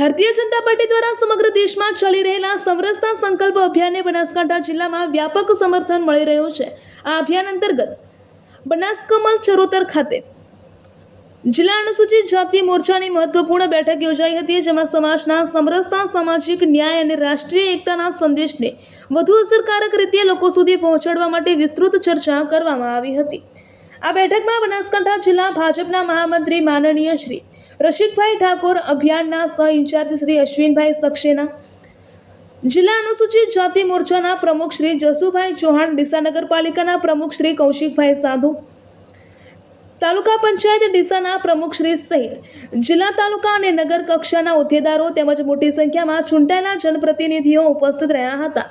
Bharatiya Janata party દ્વારા સમગ્ર દેશમાં ચાલી રહેલા સમરસતા સંકલ્પ અભિયાનને બનાસકાંઠા જિલ્લામાં વ્યાપક સમર્થન મળી રહ્યું છે। આ અભિયાન અંતર્ગત બનાસકમલ ચરોતર ખાતે જિલ્લા અનુસૂચિત જાતિ મોરચાની મહત્વપૂર્ણ બેઠક યોજાઈ હતી, જેમાં સમાજના સમરસતા, સામાજિક ન્યાય અને રાષ્ટ્રીય એકતાના સંદેશને વધુ અસરકારક રીતે લોકો સુધી પહોંચાડવા માટે વિસ્તૃત ચર્ચા કરવામાં આવી હતી। આ બેઠકમાં બનાસકાંઠા જિલ્લા ભાજપના મહામંત્રી માનનીય શ્રી રસિકભાઈ ઠાકોર, અભિયાનના સહ ઇન્ચાર્જ શ્રી અશ્વિનભાઈ સક્સેના, જિલ્લા અનુસૂચિત જાતિ મોરચાના પ્રમુખ શ્રી જસુભાઈ ચૌહાણ, ડીસા નગરપાલિકાના પ્રમુખ શ્રી કૌશિકભાઈ સાધુ, તાલુકા પંચાયત ડીસાના પ્રમુખ શ્રી સહિત જિલ્લા, તાલુકા અને નગર કક્ષાના હોદ્દેદારો તેમજ મોટી સંખ્યામાં ચૂંટાયેલા જનપ્રતિનિધિઓ ઉપસ્થિત રહ્યા હતા।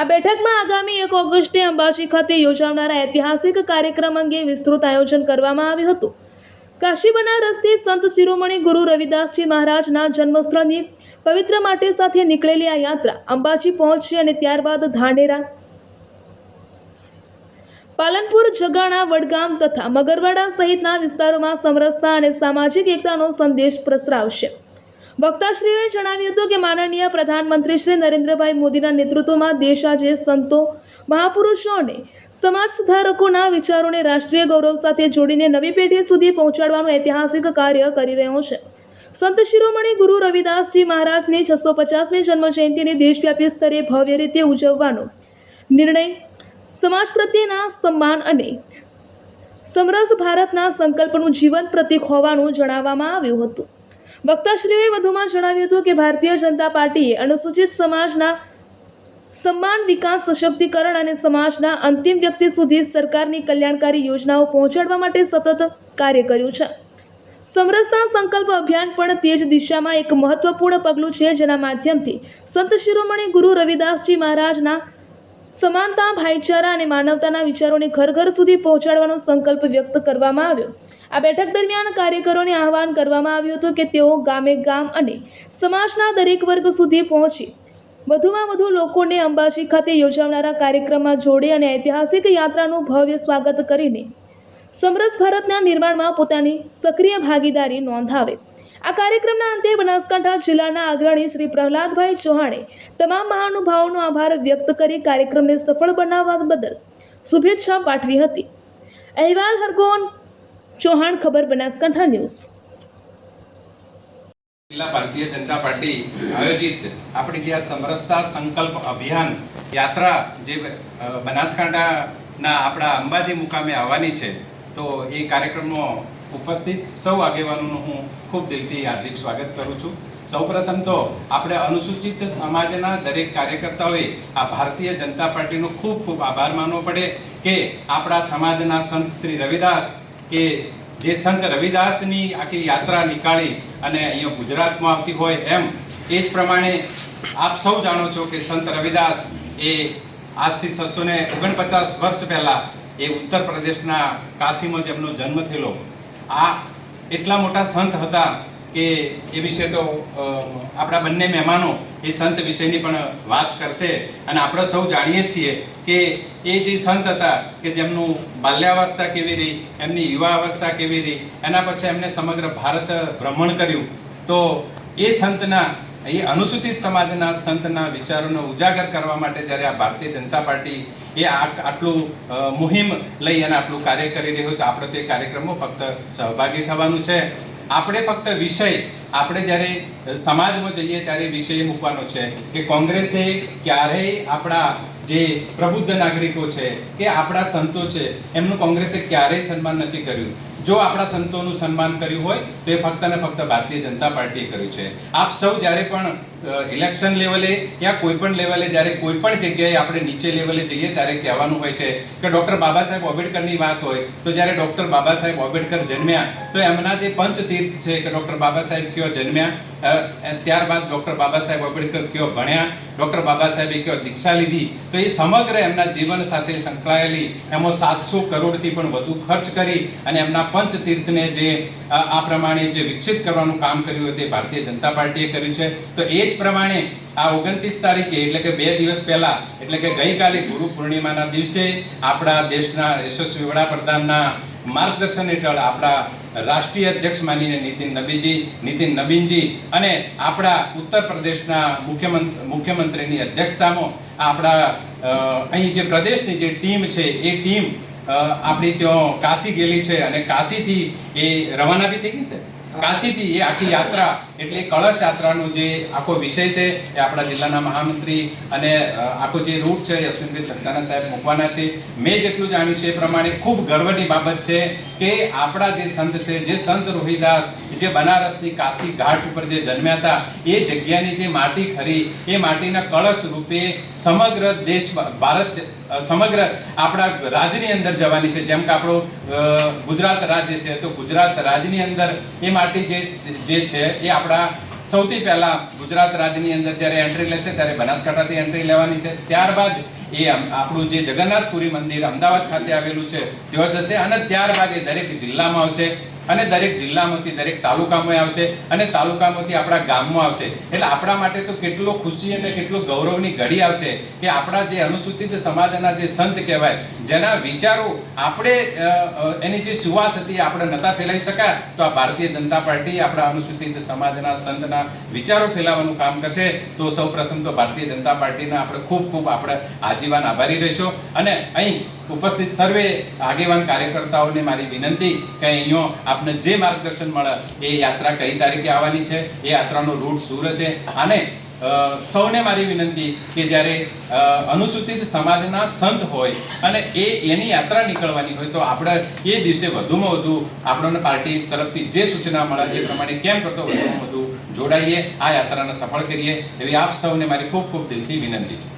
આ બેઠકમાં આગામી 1 ઓગસ્ટે અંબાજી ખાતે યોજાનારા ઐતિહાસિક કાર્યક્રમ અંગે વિસ્તૃત આયોજન કરવામાં આવ્યું હતું। કાશી બનારસથી સંત શિરોમણી ગુરુ રવિદાસજી મહારાજના જન્મસ્થળની પવિત્ર માટી સાથે નીકળેલી આ યાત્રા અંબાજી પહોંચશે અને ત્યારબાદ ધાનેરા, પાલનપુર, જગાણા, વડગામ તથા મગરવાડા સહિતના વિસ્તારોમાં સમરસતા અને સામાજિક એકતાનો સંદેશ પ્રસરાવશે। વક્તાશ્રીઓએ જણાવ્યું હતું કે માનનીય પ્રધાનમંત્રી શ્રી નરેન્દ્રભાઈ મોદીના નેતૃત્વમાં દેશ આજે સંતો, મહાપુરુષો અને સમાજ સુધારકોના વિચારોને રાષ્ટ્રીય ગૌરવ સાથે જોડીને નવી પેઢી સુધી પહોંચાડવાનું ઐતિહાસિક કાર્ય કરી રહ્યો છે। સંત શિરોમણી ગુરુ રવિદાસજી મહારાજની 650મી જન્મજયંતિને દેશવ્યાપી સ્તરે ભવ્ય રીતે ઉજવવાનો નિર્ણય સમાજ પ્રત્યેના સન્માન અને સમરસ ભારતના સંકલ્પનું જીવંત પ્રતીક હોવાનું જણાવવામાં આવ્યું હતું। વક્તાશ્રીઓએ વધુમાં જણાવ્યું હતું કે ભારતીય જનતા પાર્ટીએ અનુસૂચિત સમાજના સન્માન, વિકાસ, સશક્તિકરણ અને સમાજના અંતિમ વ્યક્તિ સુધી સરકારની કલ્યાણકારી યોજનાઓ પહોંચાડવા માટે સતત કાર્ય કર્યું છે। સમરસતા સંકલ્પ અભિયાન પણ તે જ દિશામાં એક મહત્વપૂર્ણ પગલું છે, જેના માધ્યમથી સંત શિરોમણી ગુરુ રવિદાસજી મહારાજના સમાનતા, ભાઈચારા અને માનવતાના વિચારોને ઘર ઘર સુધી પહોંચાડવાનો સંકલ્પ વ્યક્ત કરવામાં આવ્યો। આ બેઠક દરમિયાન કાર્યકરોને આહવાન કરવામાં આવ્યું હતું કે તેઓ ગામે ગામ અને સમાજના દરેક વર્ગ સુધી પહોંચી વધુમાં વધુ લોકોને અંબાજી ખાતે યોજાનારા કાર્યક્રમમાં જોડે અને ઐતિહાસિક યાત્રાનું ભવ્ય સ્વાગત કરીને સમરસ ભારતના નિર્માણમાં પોતાની સક્રિય ભાગીદારી નોંધાવે। આ કાર્યક્રમના અંતે બનાસકાંઠા જિલ્લાના અગ્રણી શ્રી પ્રહલાદભાઈ ચૌહાણે તમામ મહાનુભાવોનો આભાર વ્યક્ત કરી કાર્યક્રમને સફળ બનાવવા બદલ શુભેચ્છા પાઠવી હતી। અહેવાલ હરગોન ચૌહાણ, ખબર બનાસકાંઠા ન્યૂઝ। જિલ્લા ભારતીય જનતા પાર્ટી આયોજિત આપણી જે સમરસતા સંકલ્પ અભિયાન યાત્રા જે બનાસકાંઠાના આપણા અંબાજી મુકામે આવવાની છે, તો એ કાર્યક્રમમાં ઉપસ્થિત સૌ આગેવાનોનું હું ખૂબ દિલથી હાર્દિક સ્વાગત કરું છું। સૌપ્રથમ તો આપણે અનુસૂચિત સમાજના દરેક કાર્યકર્તાઓએ આ ભારતીય જનતા પાર્ટીનો ખૂબ ખૂબ આભાર માનવો પડે કે આપણા સમાજના સંત શ્રી રવિદાસ, કે જે સંત રવિદાસની આખી યાત્રા નીકાળી અને અહીંયા ગુજરાતમાં આવતી હોય એમ એ જ પ્રમાણે આપ સૌ જાણો છો કે સંત રવિદાસ એ આજથી 649 વર્ષ પહેલાં એ ઉત્તર પ્રદેશના કાશીમાં જેમનો જન્મ થયેલો, આ એટલા મોટા સંત હતા કે એ વિશે તો આપણા બંને મહેમાનો એ સંત વિશેની પણ વાત કરશે। અને આપણે સૌ જાણીએ છીએ કે એ જે સંત હતા કે જેમનું બાલ્યાવસ્થા કેવી રહી, એમની યુવા અવસ્થા કેવી રહી, એના પછી એમને સમગ્ર ભારત ભ્રમણ કર્યું। તો એ સંતના, એ અનુસૂચિત સમાજના સંતના વિચારોને ઉજાગર કરવા માટે જ્યારે આ ભારતીય જનતા પાર્ટી એ આટલું મુહિમ લઈ અને આટલું કાર્ય કરી રહ્યું, તો આપણે તે કાર્યક્રમમાં ફક્ત સહભાગી થવાનું છે। આપણે ફક્ત વિષય, આપણે જ્યારે સમાજમાં જઈએ ત્યારે વિષય મૂકવાનો છે કે કોંગ્રેસે ક્યારેય આપણા જે પ્રબુદ્ધ નાગરિકો છે કે આપણા સંતો છે એમનું કોંગ્રેસે ક્યારેય સન્માન નથી કર્યું। જો આપણા સંતોનું સન્માન કર્યું હોય તો એ ફક્ત ને ફક્ત ભારતીય જનતા પાર્ટીએ કર્યું છે। આપ સૌ જ્યારે પણ ઇલેક્શન લેવલે યા કોઈ પણ લેવલે, જ્યારે કોઈ પણ જગ્યાએ આપણે નીચે લેવલે જઈએ ત્યારે કહેવાનું હોય છે કે ડૉક્ટર બાબા સાહેબ આંબેડકરની વાત હોય તો જ્યારે ડૉક્ટર બાબા સાહેબ આંબેડકર જન્મ્યા તો એમના જે પંચતીર્થ છે કે ડૉક્ટર બાબા સાહેબ કયો જન્મ્યા, ત્યારબાદ ડૉક્ટર બાબા સાહેબ આંબેડકર કયો ભણ્યા, ડૉક્ટર બાબા સાહેબે કયો દીક્ષા લીધી, તો એ સમગ્ર એમના જીવન સાથે સંકળાયેલી એમાં 700 કરોડથી પણ વધુ ખર્ચ કરી અને એમના પંચતીર્થને જે આ પ્રમાણે જે વિકસિત કરવાનું કામ કર્યું તે ભારતીય જનતા પાર્ટીએ કર્યું છે। તો એ જ પ્રમાણે આ 29 તારીખે એટલે કે 2 દિવસ પહેલા એટલે કે ગઈકાલે ગુરુ પૂર્ણિમાના દિવસે આપણા દેશના યશસ્વી વડાપ્રધાનના માર્ગદર્શન હેઠળ આપણા રાષ્ટ્રીય અધ્યક્ષ માનીને નીતિન નબીનજી અને આપણા ઉત્તર પ્રદેશના મુખ્યમંત્રીની અધ્યક્ષતામાં આપણા અહીં જે પ્રદેશની જે ટીમ છે એ ટીમ આપણી ત્યાં કાશી ગયેલી છે અને કાશીથી એ રવાના બી થઈ ગઈ છે. કાશીથી એ આખી યાત્રા એટલે કળશ યાત્રાનો જે આખો વિષય છે એ આપણા જિલ્લાના મહામંત્રી અને આખો જે રૂટ છે અશ્વિનભાઈ સક્સેના સાહેબ મૂકવાના છે. મેં જેટલું જાણ્યું છે એ પ્રમાણે ખૂબ ગર્વની બાબત છે કે આપણા જે સંત છે, જે સંત રોહિદાસ જે બનારસની કાશી ઘાટ ઉપર જે જન્મ્યા હતા એ જગ્યાની જે માટી ખરી એ માટીના કળશ રૂપે સમગ્ર દેશ ભારત સમગ્ર આપણા રાજ્યની અંદર જવાની છે. જેમ કે આપણું ગુજરાત રાજ્ય છે તો ગુજરાત રાજ્યની અંદર એ માટી જે છે એ આપણા સૌથી પહેલા ગુજરાત રાજ્યની અંદર જ્યારે એન્ટ્રી લેશે ત્યારે બનાસકાંઠાથી એન્ટ્રી લેવાની છે. ત્યારબાદ એ આપણું જે જગન્નાથપુરી મંદિર અમદાવાદ ખાતે આવેલું છે ત્યાં જશે અને ત્યારબાદ એ દરેક જિલ્લામાં આવશે અને દરેક જિલ્લામાંથી દરેક તાલુકામાં આવશે અને તાલુકામાંથી આપણા ગામમાં આવશે. એટલે આપણા માટે તો કેટલો ખુશી અને કેટલો ગૌરવની ઘડી આવશે કે આપણા જે અનુસૂચિત સમાજના જે સંત કહેવાય, જેના વિચારો આપણે એની જે સુવાસ હતી આપણે નતા ફેલાવી શક્યા, તો આ ભારતીય જનતા પાર્ટી આપણા અનુસૂચિત સમાજના સંતના વિચારો ફેલાવવાનું કામ કરશે. તો સૌ પ્રથમ તો ભારતીય જનતા પાર્ટીના આપણે ખૂબ ખૂબ આપણે આજીવન આભારી રહીશું. અને અહીં ઉપસ્થિત સર્વે આગેવાન કાર્યકર્તાઓને મારી વિનંતી કે અહીંયા આપને જે માર્ગદર્શન મળે એ યાત્રા કઈ તારીખે આવવાની છે, એ યાત્રાનો રૂટ શું રહેશે, અને સૌને મારી વિનંતી કે જ્યારે અનુસૂચિત સમાજના સંત હોય અને એની યાત્રા નીકળવાની હોય તો આપણે એ દિવસે વધુમાં વધુ આપણને પાર્ટી તરફથી જે સૂચના મળે એ પ્રમાણે કેમ કરતો વધુમાં વધુ જોડાઈએ, આ યાત્રાને સફળ કરીએ એવી આપ સૌને મારી ખૂબ ખૂબ દિલથી વિનંતી છે.